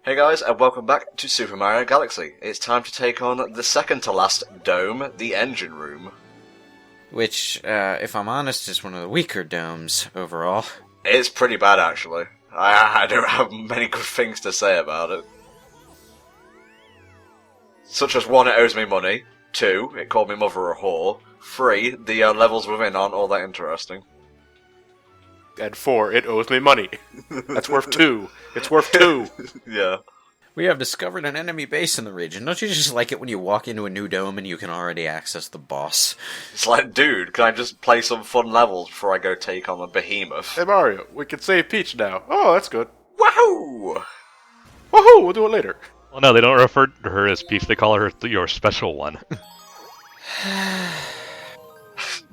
Hey guys, and welcome back to Super Mario Galaxy. It's time to take on the second to last dome, the engine room. Which, if I'm honest, is one of the weaker domes overall. It's pretty bad, actually. I don't have many good things to say about it. Such as 1, it owes me money. 2, it called me mother a whore. 3, the levels within aren't all that interesting. And 4, it owes me money. That's worth 2. It's worth 2. Yeah. We have discovered an enemy base in the region. Don't you just like it when you walk into a new dome and you can already access the boss? It's like, dude, can I just play some fun levels before I go take on a behemoth? Hey Mario, we can save Peach now. Oh, that's good. Wahoo! Woohoo, we'll do it later. Well, no, they don't refer to her as Peach, they call her your special one.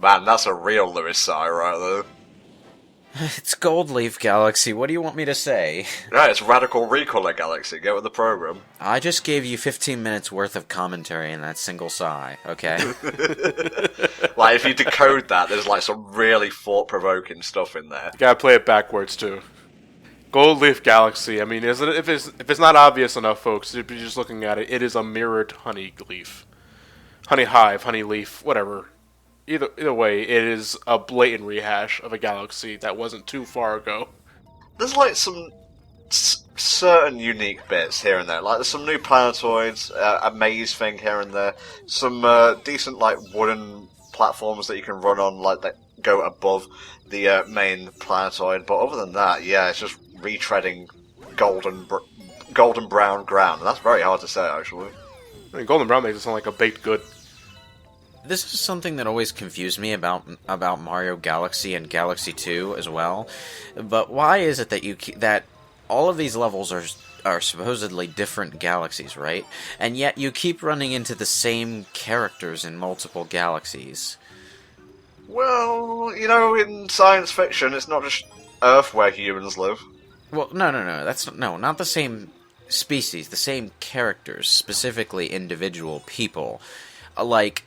Man, that's a real Lewis sigh right there. It's Gold Leaf Galaxy, what do you want me to say? Right, it's Radical Recolour Galaxy, get with the program. I just gave you 15 minutes worth of commentary in that single sigh, okay? Like, if you decode that, there's like some really thought-provoking stuff in there. You gotta play it backwards too. Gold Leaf Galaxy, I mean, if it's not obvious enough, folks, if you're just looking at it, it is a mirrored honey leaf. Honey hive, honey leaf, whatever. Either way, it is a blatant rehash of a galaxy that wasn't too far ago. There's like some certain unique bits here and there. Like there's some new planetoids, a maze thing here and there, some decent like wooden platforms that you can run on, like that go above the main planetoid. But other than that, yeah, it's just retreading golden brown ground. And that's very hard to say, actually. I mean, Golden Brown makes it sound like a baked good. This is something that always confused me about Mario Galaxy and Galaxy 2 as well. But why is it that that all of these levels are supposedly different galaxies, right? And yet you keep running into the same characters in multiple galaxies. Well, you know, in science fiction, it's not just Earth where humans live. Well, no, that's not the same species, the same characters, specifically individual people. Like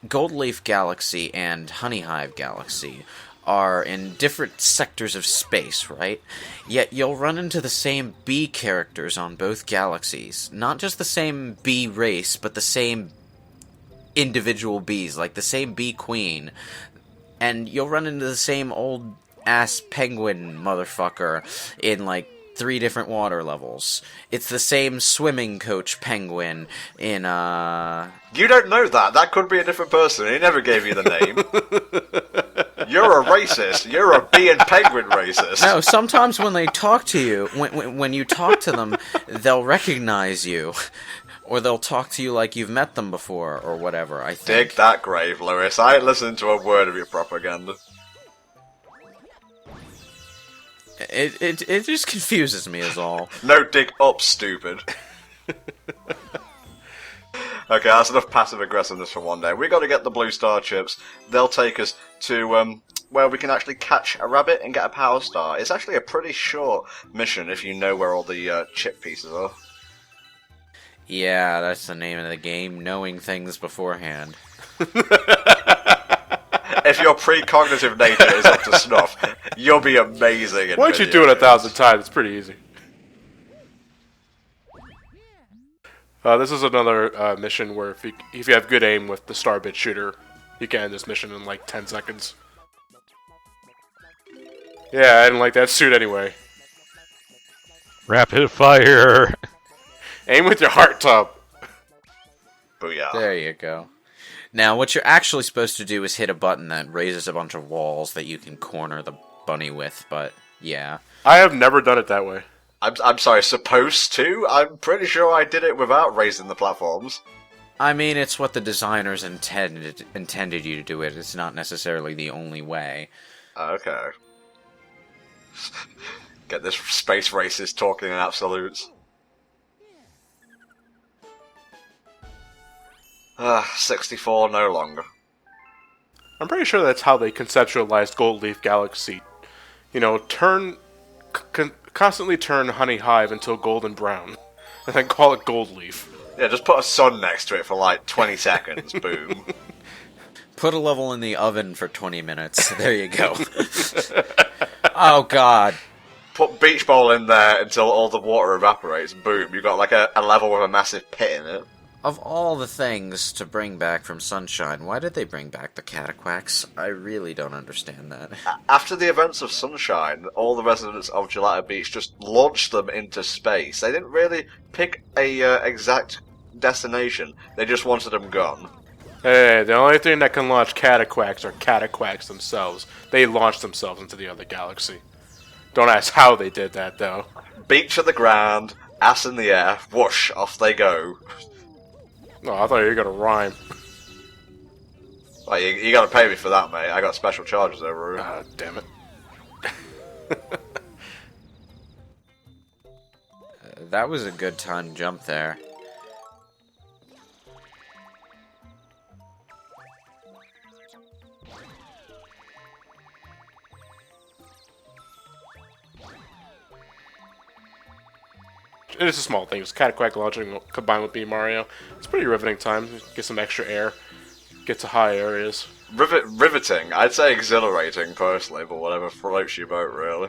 Gold Leaf Galaxy and Honey Hive Galaxy are in different sectors of space, right? Yet you'll run into the same bee characters on both galaxies. Not just the same bee race, but the same individual bees, like the same bee queen. And you'll run into the same old-ass penguin motherfucker in, like, 3 different water levels. It's the same swimming coach penguin in, You don't know that. That could be a different person. He never gave you the name. You're a racist. You're a bee and penguin racist. No, sometimes when they talk to you, when you talk to them, they'll recognize you. Or they'll talk to you like you've met them before, or whatever, I think. Dig that grave, Lewis. I ain't listening to a word of your propaganda. It just confuses me is all. No dig up, stupid. Okay, that's enough passive aggressiveness for one day. We got to get the blue star chips. They'll take us to where we can actually catch a rabbit and get a power star. It's actually a pretty short mission if you know where all the chip pieces are. Yeah, that's the name of the game, knowing things beforehand. If your precognitive nature is up to snuff, you'll be amazing. Why don't you do it 1,000 times? It's pretty easy. This is another mission where if you have good aim with the Starbit shooter, you can end this mission in like 10 seconds. Yeah, I didn't like that suit anyway. Rapid fire! Aim with your heart top. Booyah. There you go. Now, what you're actually supposed to do is hit a button that raises a bunch of walls that you can corner the bunny with, but yeah. I have never done it that way. I'm sorry, supposed to? I'm pretty sure I did it without raising the platforms. I mean, it's what the designers intended you to do it. It's not necessarily the only way. Okay. Get this space racist talking in absolutes. 64 no longer. I'm pretty sure that's how they conceptualized Gold Leaf Galaxy. You know, constantly turn Honey Hive until golden brown, and then call it Gold Leaf. Yeah, just put a sun next to it for like 20 seconds, boom. Put a level in the oven for 20 minutes. There you go. Oh, God. put beach ball in there until all the water evaporates. Boom, you got like a level with a massive pit in it. Of all the things to bring back from Sunshine, why did they bring back the cataquacks? I really don't understand that. After the events of Sunshine, all the residents of Gelato Beach just launched them into space. They didn't really pick a exact destination. They just wanted them gone. Hey, the only thing that can launch cataquacks are cataquacks themselves. They launched themselves into the other galaxy. Don't ask how they did that, though. Beak to the ground, ass in the air, whoosh, off they go. Oh, I thought you were gonna rhyme. Well, you gotta pay me for that, mate. I got special charges over here. Ah, damn it. That was a good time jump there. It is a small thing. It's cataquack launching combined with B Mario. It's pretty riveting time. Get some extra air. Get to high areas. Riveting. I'd say exhilarating, personally, but whatever floats your boat, really.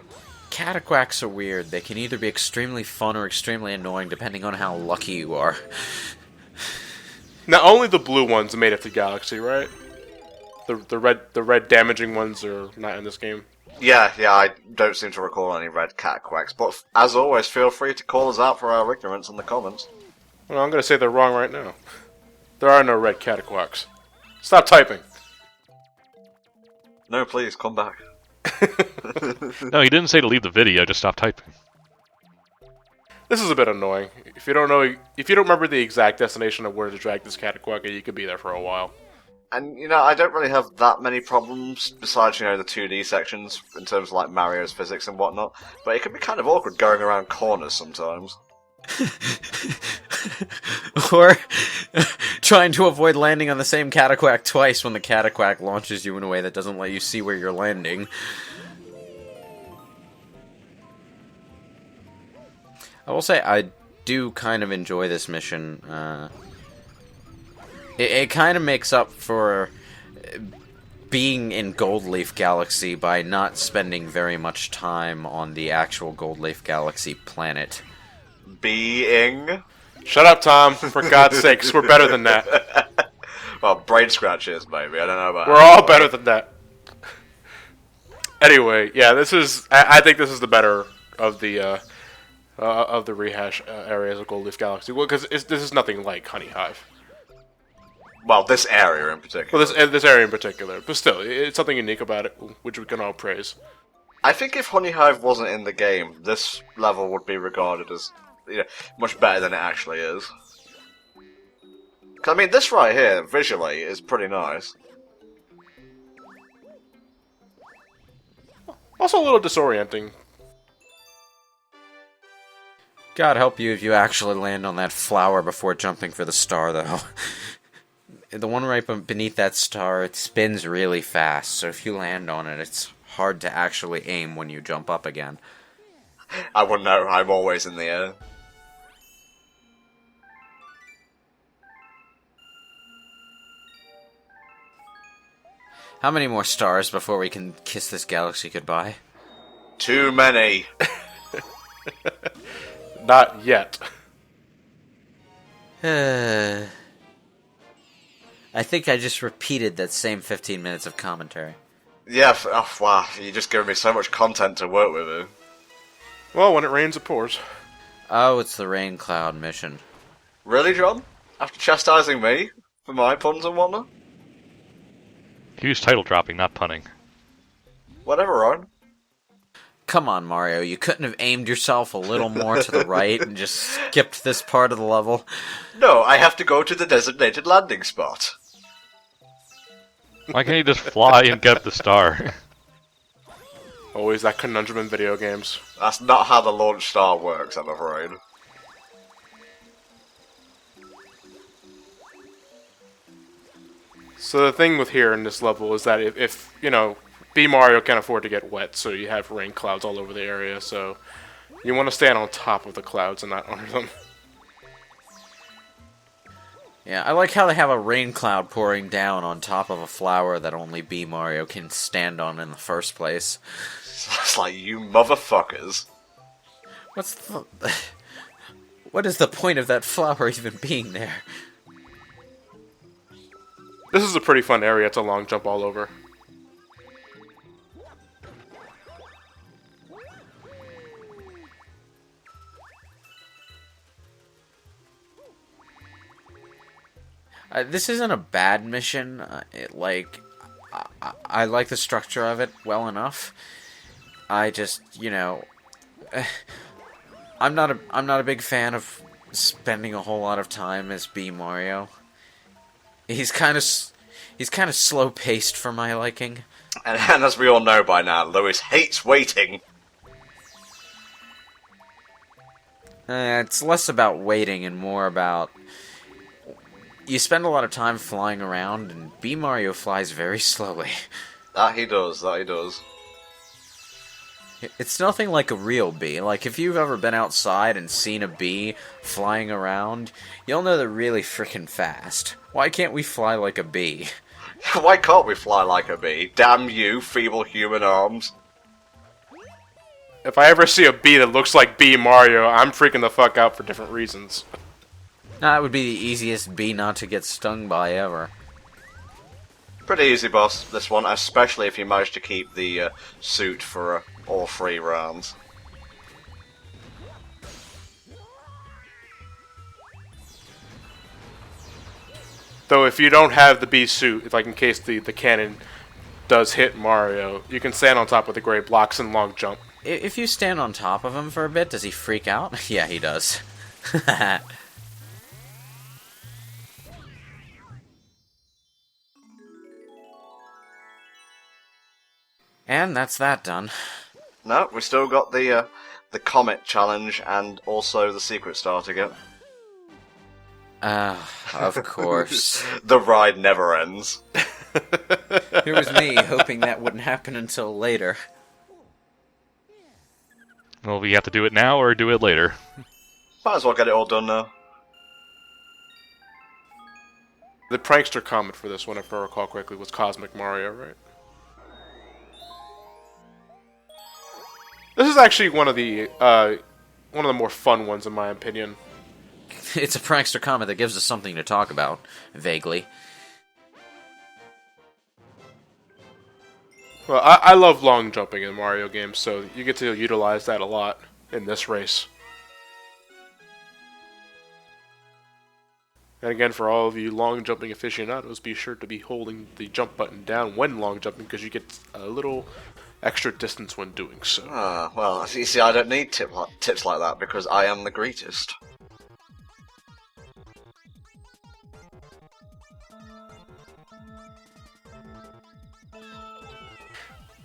Cataquacks are weird. They can either be extremely fun or extremely annoying, depending on how lucky you are. Now, only the blue ones made it to Galaxy, right? The red damaging ones are not in this game. Yeah, I don't seem to recall any red cataquacks, but as always, feel free to call us out for our ignorance in the comments. Well, I'm gonna say they're wrong right now. There are no red cataquacks. Stop typing. No, please, come back. No, he didn't say to leave the video, just stop typing. This is a bit annoying. If you don't remember the exact destination of where to drag this cataquack, you could be there for a while. And, I don't really have that many problems, besides, the 2D sections, in terms of, like, Mario's physics and whatnot, but it can be kind of awkward going around corners sometimes. Or trying to avoid landing on the same cataquack twice when the cataquack launches you in a way that doesn't let you see where you're landing. I will say, I do kind of enjoy this mission. It kind of makes up for being in Goldleaf Galaxy by not spending very much time on the actual Goldleaf Galaxy planet. Being? Shut up, Tom. For God's sakes, we're better than that. Well, brain scratches, maybe. I don't know about We're all better than that. Anyway, yeah, I think this is the better of the rehash areas of Goldleaf Galaxy. Well, because this is nothing like Honey Hive. Well, this area in particular. Well, this area in particular. But still, it's something unique about it, which we can all praise. I think if Honey Hive wasn't in the game, this level would be regarded as much better than it actually is. 'Cause, I mean, this right here, visually, is pretty nice. Also a little disorienting. God help you if you actually land on that flower before jumping for the star, though. The one right beneath that star, it spins really fast, so if you land on it, it's hard to actually aim when you jump up again. I wouldn't know, I'm always in the air. How many more stars before we can kiss this galaxy goodbye? Too many. Not yet. I think I just repeated that same 15 minutes of commentary. Yeah, wow, you're just giving me so much content to work with here. Well, when it rains, it pours. Oh, it's the rain cloud mission. Really, John? After chastising me for my puns and whatnot? He was title dropping, not punning. Whatever, Ryan. Come on, Mario, you couldn't have aimed yourself a little more to the right and just skipped this part of the level? No, I have to go to the designated landing spot. Why can't he just fly and get the star? Always that conundrum in video games. That's not how the launch star works, I'm afraid. So the thing with here in this level is that if B Mario can't afford to get wet, so you have rain clouds all over the area, so you want to stand on top of the clouds and not under them. Yeah, I like how they have a rain cloud pouring down on top of a flower that only B Mario can stand on in the first place. It's like, you motherfuckers. What's the... What is the point of that flower even being there? This is a pretty fun area to long jump all over. This isn't a bad mission. I like the structure of it well enough. I just, you know, I'm not a big fan of spending a whole lot of time as B Mario. He's kind of slow paced for my liking. And as we all know by now, Lewis hates waiting. It's less about waiting and more about... You spend a lot of time flying around, and B Mario flies very slowly. That he does, that he does. It's nothing like a real bee. Like, if you've ever been outside and seen a bee flying around, you'll know they're really frickin' fast. Why can't we fly like a bee? Why can't we fly like a bee? Damn you, feeble human arms. If I ever see a bee that looks like B Mario, I'm freaking the fuck out for different reasons. That would be the easiest bee not to get stung by ever. Pretty easy, boss, this one, especially if you manage to keep the suit for all 3 rounds. Though if you don't have the bee suit, like in case the cannon does hit Mario, you can stand on top of the great blocks and long jump. If you stand on top of him for a bit, does he freak out? Yeah, he does. And that's that done. No, we still got the Comet Challenge and also the Secret Star to get. Of course. The ride never ends. Here was me, hoping that wouldn't happen until later. Well, we have to do it now or do it later. Might as well get it all done now. The prankster comment for this one, if I recall correctly, was Cosmic Mario, right? This is actually one of the more fun ones, in my opinion. It's a prankster comment that gives us something to talk about, vaguely. Well, I love long jumping in Mario games, so you get to utilize that a lot in this race. And again, for all of you long jumping aficionados, be sure to be holding the jump button down when long jumping, because you get a little extra distance when doing so. Ah, well, you see, I don't need tips like that because I am the greatest.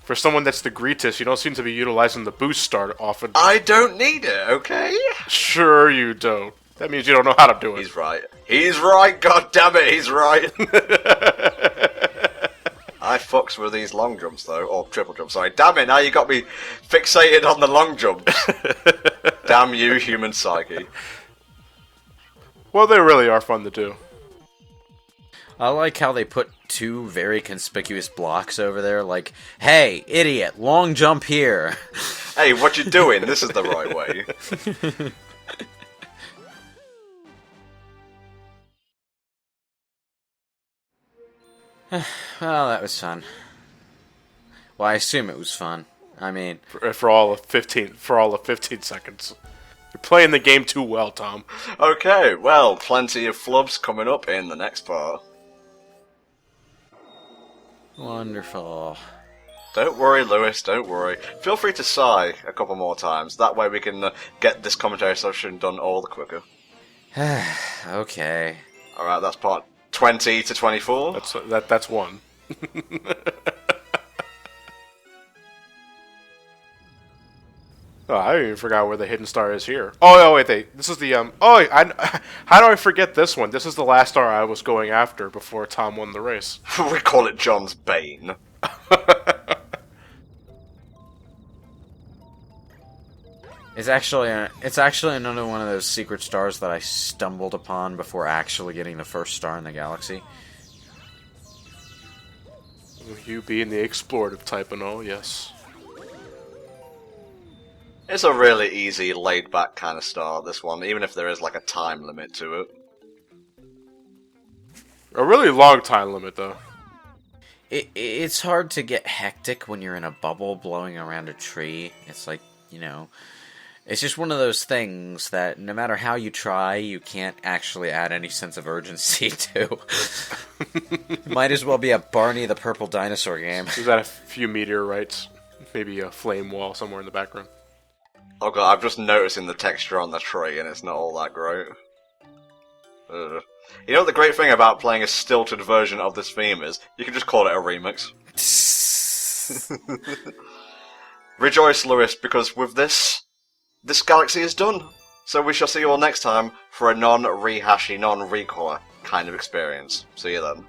For someone that's the greatest, you don't seem to be utilizing the boost start often. I don't need it, okay? Sure you don't. That means you don't know how to do it. He's right. He's right, god damn it, he's right. I fucks with these long jumps though, or triple jumps, sorry. Damn it, now you got me fixated on the long jumps. Damn you, human psyche. Well, they really are fun to do. I like how they put 2 very conspicuous blocks over there, like, hey, idiot, long jump here. Hey, what you doing? This is the right way. Well, that was fun. Well, I assume it was fun. I mean... For all of 15 seconds. You're playing the game too well, Tom. Okay, well, plenty of flubs coming up in the next part. Wonderful. Don't worry, Lewis, don't worry. Feel free to sigh a couple more times. That way we can get this commentary session done all the quicker. Okay. Alright, that's part 20 to 24. That's one. Oh, I even forgot where the hidden star is here. Oh, wait, this is the, how do I forget this one? This is the last star I was going after before Tom won the race. We call it John's Bane. It's actually another one of those secret stars that I stumbled upon before actually getting the first star in the galaxy. You being the explorative type and all, yes. It's a really easy, laid-back kind of start, this one, even if there is like a time limit to it. A really long time limit, though. It's hard to get hectic when you're in a bubble blowing around a tree. It's like, it's just one of those things that no matter how you try, you can't actually add any sense of urgency to. Might as well be a Barney the Purple Dinosaur game. There's that a few meteorites, maybe a flame wall somewhere in the background. Oh god, I'm just noticing the texture on the tree and it's not all that great. Ugh. You know what the great thing about playing a stilted version of this theme is? You can just call it a remix. Rejoice, Lewis, because with this galaxy is done. So we shall see you all next time for a non-rehashy, non-Recolour kind of experience. See you then.